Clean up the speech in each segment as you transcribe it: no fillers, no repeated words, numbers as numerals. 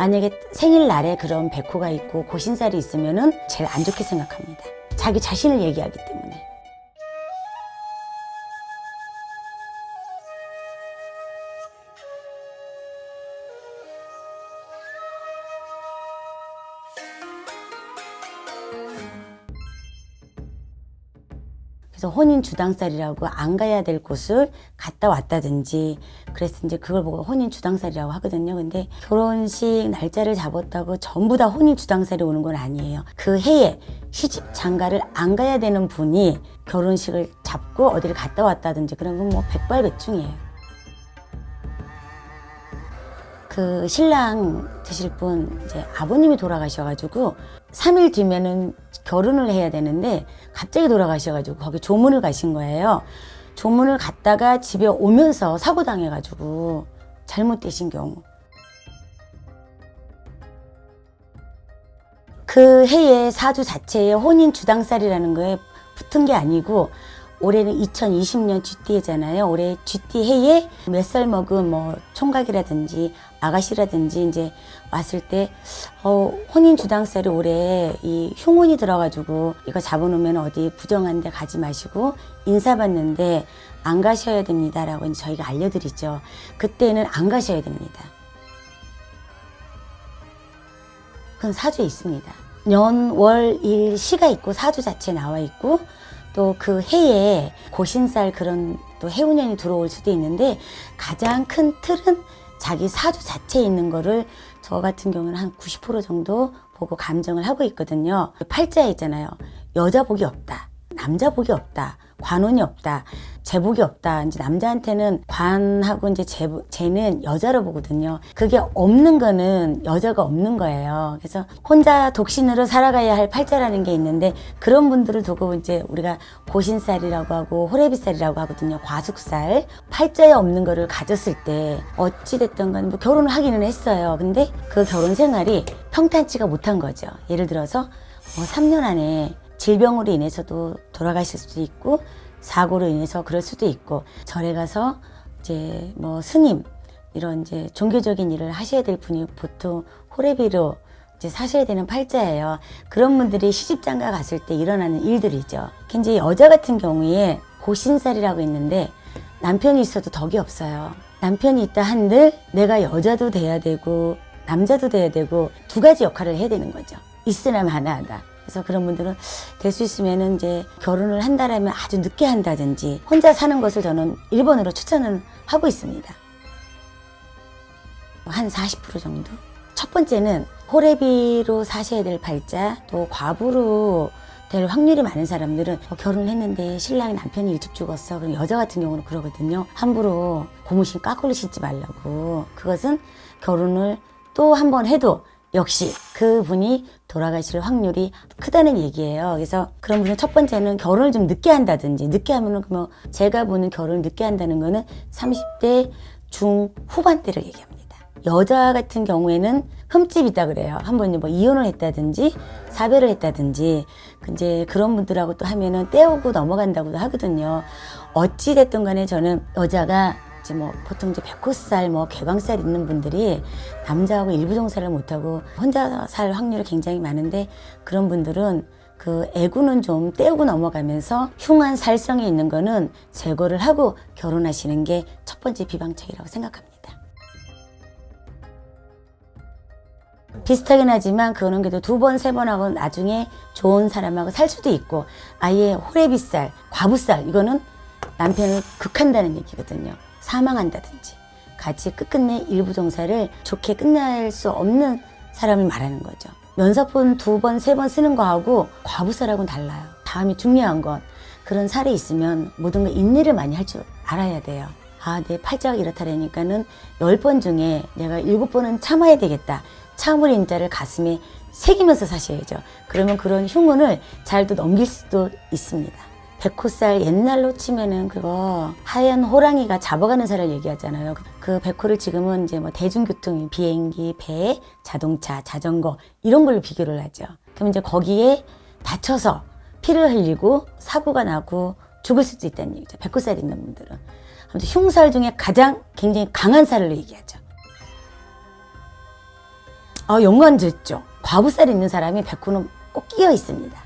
만약에 생일날에 그런 백호가 있고 고신살이 있으면은 제일 안 좋게 생각합니다. 자기 자신을 얘기하기 때문에. 그래서 혼인 주당살이라고 안 가야 될 곳을 갔다 왔다든지, 그래서 이제 그걸 보고 혼인 주당살이라고 하거든요. 근데 결혼식 날짜를 잡았다고 전부 다 혼인 주당살이 오는 건 아니에요. 그 해에 시집 장가를 안 가야 되는 분이 결혼식을 잡고 어디를 갔다 왔다든지 그런 건 뭐 백발백중이에요. 그 신랑 되실 분 이제 아버님이 돌아가셔가지고 3일 뒤면은 결혼을 해야 되는데 갑자기 돌아가셔가지고 거기 조문을 가신 거예요. 조문을 갔다가 집에 오면서 사고 당해가지고 잘못되신 경우. 그 해에 사주 자체에 혼인 주당살이라는 거에 붙은 게 아니고, 올해는 2020년 쥐띠해잖아요. 올해 쥐띠 해에 몇 살 먹은 뭐 총각이라든지 아가씨라든지 이제 왔을 때 혼인 주당살이 올해 이 흉운이 들어가지고 이거 잡아놓으면 어디 부정한 데 가지 마시고 인사 받는데 안 가셔야 됩니다라고 이제 저희가 알려드리죠. 그때는 안 가셔야 됩니다. 그건 사주에 있습니다. 년, 월, 일, 시가 있고 사주 자체에 나와 있고, 또 그 해에 고신살 그런 또 해운년이 들어올 수도 있는데, 가장 큰 틀은 자기 사주 자체에 있는 거를 저 같은 경우는 한 90% 정도 보고 감정을 하고 있거든요. 팔자에 있잖아요. 여자 복이 없다, 남자 복이 없다, 관운이 없다, 재복이 없다. 이제 남자한테는 관하고 이제 재는 여자로 보거든요. 그게 없는 거는 여자가 없는 거예요. 그래서 혼자 독신으로 살아가야 할 팔자라는 게 있는데, 그런 분들을 두고 이제 우리가 고신살이라고 하고 호래비살이라고 하거든요. 과숙살. 팔자에 없는 거를 가졌을 때 어찌됐든 간에 뭐 결혼을 하기는 했어요. 근데 그 결혼 생활이 평탄치가 못한 거죠. 예를 들어서 3년 안에 질병으로 인해서도 돌아가실 수도 있고, 사고로 인해서 그럴 수도 있고, 절에 가서 이제 뭐 스님 이런 이제 종교적인 일을 하셔야 될 분이 보통 호래비로 이제 사셔야 되는 팔자예요. 그런 분들이 시집장가 갔을 때 일어나는 일들이죠. 이제 여자 같은 경우에 고신살이라고 있는데 남편이 있어도 덕이 없어요. 남편이 있다 한들 내가 여자도 돼야 되고 남자도 돼야 되고 두 가지 역할을 해야 되는 거죠. 있으나 마나하다. 그래서 그런 분들은 될 수 있으면 이제 결혼을 한다라면 아주 늦게 한다든지 혼자 사는 것을 저는 1번으로 추천을 하고 있습니다. 한 40% 정도? 첫 번째는 호래비로 사셔야 될 팔자, 또 과부로 될 확률이 많은 사람들은 결혼을 했는데 신랑이 남편이 일찍 죽었어. 그럼 여자 같은 경우는 그러거든요. 함부로 고무신 까꾸로 신지 말라고. 그것은 결혼을 또 한 번 해도 역시 그분이 돌아가실 확률이 크다는 얘기예요. 그래서 그런 분은 첫 번째는 결혼을 좀 늦게 한다든지, 늦게 하면은 뭐 제가 보는 결혼을 늦게 한다는 거는 30대 중후반대를 얘기합니다. 여자 같은 경우에는 흠집이 있다 그래요. 한번 뭐 이혼을 했다든지 사별을 했다든지 이제 그런 분들하고 또 하면은 떼우고 넘어간다고도 하거든요. 어찌 됐든 간에 저는 여자가 이제 뭐 보통 이제 백호살, 뭐 개광살 있는 분들이 남자하고 일부종살을 못하고 혼자 살 확률이 굉장히 많은데, 그런 분들은 그 애구는 좀 떼우고 넘어가면서 흉한 살성이 있는 거는 제거를 하고 결혼하시는 게 첫 번째 비방책이라고 생각합니다. 비슷하긴 하지만 그거는 그래도 2번, 3번 하고 나중에 좋은 사람하고 살 수도 있고, 아예 호래비살, 과부살 이거는 남편을 극한다는 얘기거든요. 사망한다든지 같이 끝끝내 일부종사를 좋게 끝낼 수 없는 사람을 말하는 거죠. 면사폰 2번, 3번 쓰는 거하고 과부살하고는 달라요. 다음에 중요한 건 그런 살이 있으면 모든 거 인내를 많이 할 줄 알아야 돼요. 아, 내 팔자가 이렇다라니까는 10번 중에 내가 7번은 참아야 되겠다. 참을 인자를 가슴에 새기면서 사셔야죠. 그러면 그런 흉운을 잘 또 넘길 수도 있습니다. 백호살 옛날로 치면은 그거 하얀 호랑이가 잡아가는 살을 얘기하잖아요. 그 백호를 지금은 이제 뭐 대중교통, 비행기, 배, 자동차, 자전거 이런 걸로 비교를 하죠. 그럼 이제 거기에 다쳐서 피를 흘리고 사고가 나고 죽을 수도 있다는 얘기죠. 백호살 있는 분들은. 아무튼 흉살 중에 가장 굉장히 강한 살을 얘기하죠. 연관됐죠. 과부살이 있는 사람이 백호는 꼭 끼어 있습니다.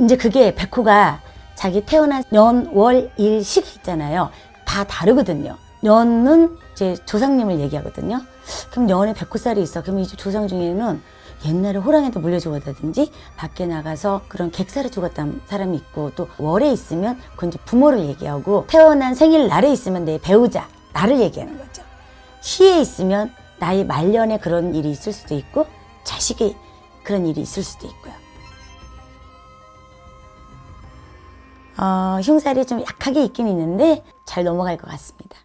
이제 그게 백호가 자기 태어난 년, 월, 일, 시가 있잖아요. 다 다르거든요. 년은 이제 조상님을 얘기하거든요. 그럼 년에 백호살이 있어. 그럼 이 조상 중에는 옛날에 호랑이도 물려 죽었다든지 밖에 나가서 그런 객사를 죽었던 사람이 있고, 또 월에 있으면 그건 이제 부모를 얘기하고, 태어난 생일날에 있으면 내 배우자, 나를 얘기하는 거죠. 시에 있으면 나의 말년에 그런 일이 있을 수도 있고 자식의 그런 일이 있을 수도 있고요. 흉살이 좀 약하게 있긴 있는데 잘 넘어갈 것 같습니다.